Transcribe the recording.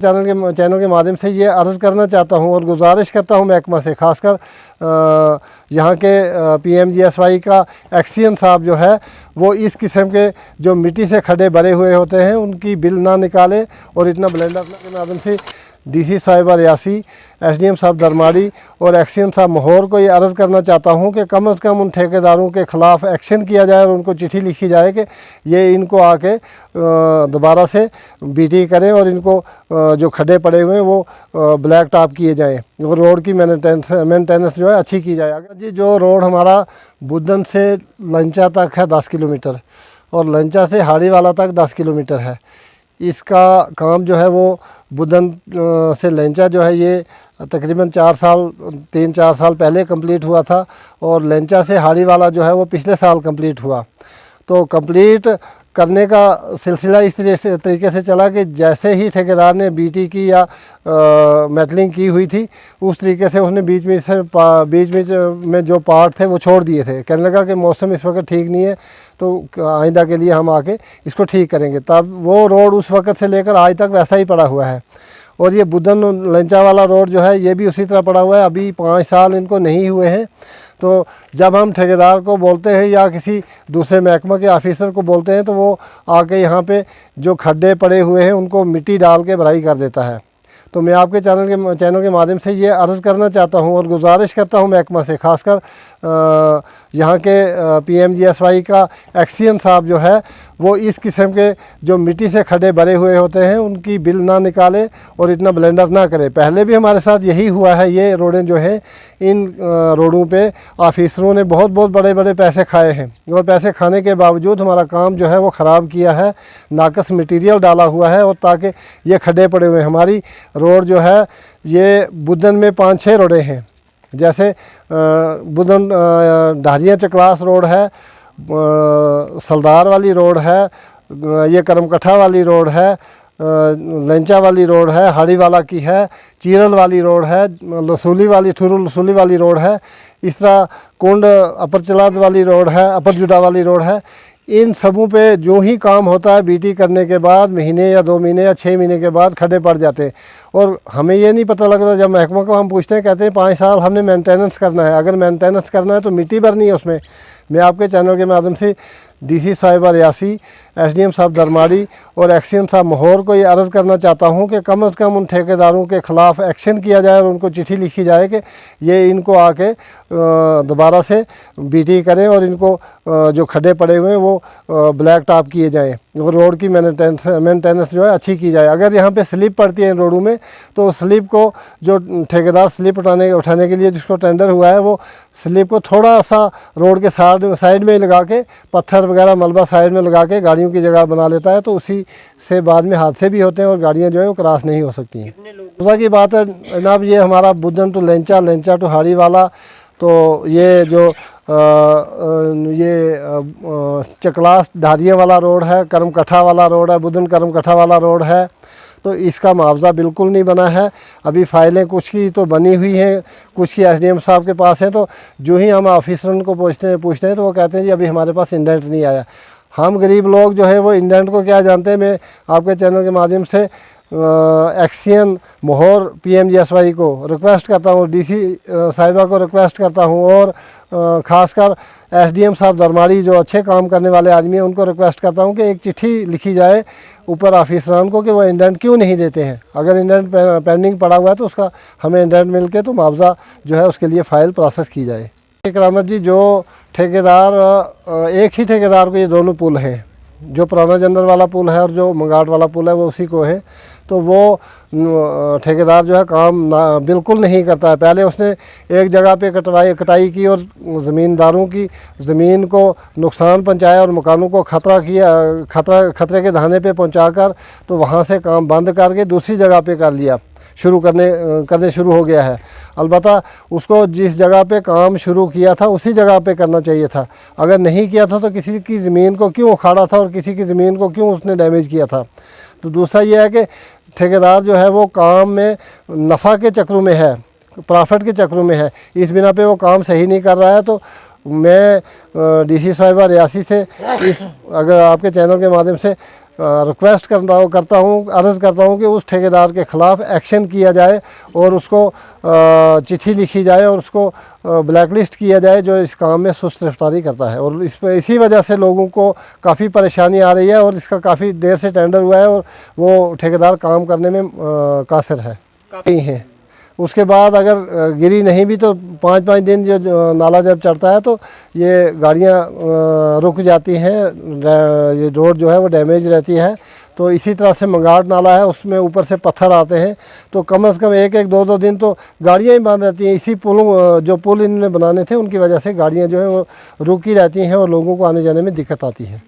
Channel के माध्यम से ये अर्ज़ करना चाहता हूँ और गुजारिश करता हूँ महकमा से, ख़ासकर यहाँ के PMGSY का एक्सियन साहब जो है वो इस किस्म के जो मिट्टी से खड्डे भरे हुए होते हैं उनकी बिल ना निकाले और इतना ब्लेंडर के माध्यम से DC साहिबा रियासी, SDM साहब दरमाड़ी और एक्सियन साहब माहौर को ये अर्ज़ करना चाहता हूँ कि कम से कम उन ठेकेदारों के ख़िलाफ़ एक्शन किया जाए और उनको चिट्ठी लिखी जाए कि ये इनको आके दोबारा से BT करें और इनको जो खड्डे पड़े हुए हैं वो ब्लैक टॉप किए जाएँ और रोड की मेंटेनेंस जो है अच्छी की जाए। अगर जी जो रोड हमारा बुदन से लंचा तक है 10 किलोमीटर और लंचा से हाड़ीवाला तक 10 किलोमीटर है, इसका काम जो है वो बुदन से लेंचा जो है ये तकरीबन 3-4 साल पहले कंप्लीट हुआ था और लेंचा से हाड़ीवाला जो है वो पिछले साल कंप्लीट हुआ। तो कंप्लीट करने का सिलसिला इस तरीके से चला कि जैसे ही ठेकेदार ने BT की या मेटलिंग की हुई थी उस तरीके से उसने बीच में जो पार्ट थे वो छोड़ दिए थे। कहने लगा कि मौसम इस वक्त ठीक नहीं है तो आइंदा के लिए हम आके इसको ठीक करेंगे। तब वो रोड उस वक्त से लेकर आज तक वैसा ही पड़ा हुआ है और ये बुदन लंचा वाला रोड जो है ये भी उसी तरह पड़ा हुआ है। अभी 5 साल इनको नहीं हुए हैं। तो जब हम ठेकेदार को बोलते हैं या किसी दूसरे महकमा के ऑफिसर को बोलते हैं तो वो आके यहाँ पे जो खड्डे पड़े हुए हैं उनको मिट्टी डाल के भराई कर देता है। तो मैं आपके चैनल के माध्यम से ये अर्ज़ करना चाहता हूँ और गुजारिश करता हूँ महकमा से, ख़ासकर यहाँ के PMGSY का एक्सियन साहब जो है वो इस किस्म के जो मिट्टी से खड्डे भरे हुए होते हैं उनकी बिल ना निकाले और इतना ब्लेंडर ना करे। पहले भी हमारे साथ यही हुआ है। ये रोडें जो हैं इन रोडों पे ऑफिसरों ने बहुत बड़े पैसे खाए हैं और पैसे खाने के बावजूद हमारा काम जो है वो ख़राब किया है, नाकस मटीरियल डाला हुआ है और ताकि ये खड्डे पड़े हुए हैं। हमारी रोड जो है ये बुदन में 5-6 रोडें हैं, जैसे बुदन ढारिया चकलास रोड है, सलदार वाली रोड है, ये करमकट्ठा वाली रोड है, लेंचा वाली रोड है, हाड़ीवाला की है, चीरल वाली रोड है, थुरुल लसूली वाली रोड है, इस तरह कुंड अपर चलाद वाली रोड है, अपर जुड़ा वाली रोड है। इन सबों पे जो ही काम होता है BT करने के बाद महीने या 2 महीने या 6 महीने के बाद खड्डे पड़ जाते हैं और हमें ये नहीं पता लगता। जब महकमा को हम पूछते हैं कहते हैं 5 साल हमने मेंटेनेंस करना है। अगर मेंटेनेंस करना है तो मिट्टी भरनी है उसमें। मैं आपके चैनल के माध्यम से DC साहिबा रियासी, SDM साहब दरमाड़ी और एक्सियन साहब माहौर को ये अर्ज़ करना चाहता हूँ कि कम से कम उन ठेकेदारों के ख़िलाफ़ एक्शन किया जाए और उनको चिट्ठी लिखी जाए कि ये इनको आके दोबारा से BT करें और इनको जो खड्डे पड़े हुए हैं वो ब्लैक टॉप किए जाएँ और रोड की मेंटेनेंस जो है अच्छी की जाए। अगर यहाँ पे स्लिप पड़ती है इन रोडों में तो स्लिप को जो ठेकेदार स्लिप उठाने के लिए जिसको टेंडर हुआ है वो स्लिप को थोड़ा सा रोड के साइड में लगा के पत्थर वगैरह मलबा साइड में लगा के गाड़ियों की जगह बना लेता है, तो उसी से बाद में हादसे भी होते हैं और गाड़ियाँ जो है वो क्रॉस नहीं हो सकती हैं। दूसरा की बात है जनाब, ये हमारा बुदन टू लेंचा टू हाड़ीवाला, तो ये जो चकलास ढारिया वाला रोड है, करमकट्ठा वाला रोड है, बुदन करमकट्ठा वाला रोड है, तो इसका मुआवजा बिल्कुल नहीं बना है। अभी फ़ाइलें कुछ की तो बनी हुई हैं, कुछ की SDM साहब के पास है। तो जो ही हम ऑफिसरों को पूछते हैं तो वो कहते हैं जी अभी हमारे पास इंडेंट नहीं आया। हम गरीब लोग जो है वो इंडेंट को क्या जानते हैं। मैं आपके चैनल के माध्यम से एक्सियन माहौर PMGSY को रिक्वेस्ट करता हूँ, DC साहिबा को रिक्वेस्ट करता हूँ और ख़ासकर SDM साहब दरमाड़ी जो अच्छे काम करने वाले आदमी हैं उनको रिक्वेस्ट करता हूँ कि एक चिट्ठी लिखी जाए ऊपर ऑफिसरान को कि वो इंडेंट क्यों नहीं देते हैं। अगर इंडेंट पेंडिंग पड़ा हुआ है तो उसका हमें इंडेंट मिल के तो मुआवजा जो है उसके लिए फ़ाइल प्रोसेस की जाए। करामत जी, जो ठेकेदार एक ही ठेकेदार को ये दोनों पुल हैं, जो पुराना जनरल वाला पुल है और जो मंगाट वाला पुल है वो उसी को है। तो वो ठेकेदार जो है काम बिल्कुल नहीं करता है। पहले उसने एक जगह पे कटाई की और ज़मींदारों की ज़मीन को नुकसान पहुंचाया और मकानों को खतरे के दहाने पे पहुंचाकर तो वहाँ से काम बंद करके दूसरी जगह पे कर लिया, करने शुरू हो गया है। अलबत्ता उसको जिस जगह पे काम शुरू किया था उसी जगह पे करना चाहिए था। अगर नहीं किया था तो किसी की ज़मीन को क्यों उखाड़ा था और किसी की ज़मीन को क्यों उसने डैमेज किया था। तो दूसरा ये है कि ठेकेदार जो है वो काम में नफ़ा के चक्रों में है, प्रॉफिट के चक्रों में है, इस बिना पे वो काम सही नहीं कर रहा है। तो मैं DC साहिबा रियासी से अगर आपके चैनल के माध्यम से रिक्वेस्ट करता हूँ अर्ज़ करता हूँ कि उस ठेकेदार के ख़िलाफ़ एक्शन किया जाए और उसको चिट्ठी लिखी जाए और उसको ब्लैक लिस्ट किया जाए जो इस काम में सुस्त रफ्तारी करता है। और इसी वजह से लोगों को काफ़ी परेशानी आ रही है और इसका काफ़ी देर से टेंडर हुआ है और वो ठेकेदार काम करने में कासिर है नहीं है। उसके बाद अगर गिरी नहीं भी तो 5-5 दिन जो नाला जब चढ़ता है तो ये गाड़ियाँ रुक जाती हैं, ये रोड जो है वो डैमेज रहती है। तो इसी तरह से मंगाट नाला है, उसमें ऊपर से पत्थर आते हैं, तो कम से कम 1-2 दिन तो गाड़ियाँ ही बंद रहती हैं। इसी जो पुल इन्होंने बनाने थे उनकी वजह से गाड़ियाँ जो है वो रुकी रहती हैं और लोगों को आने जाने में दिक्कत आती है।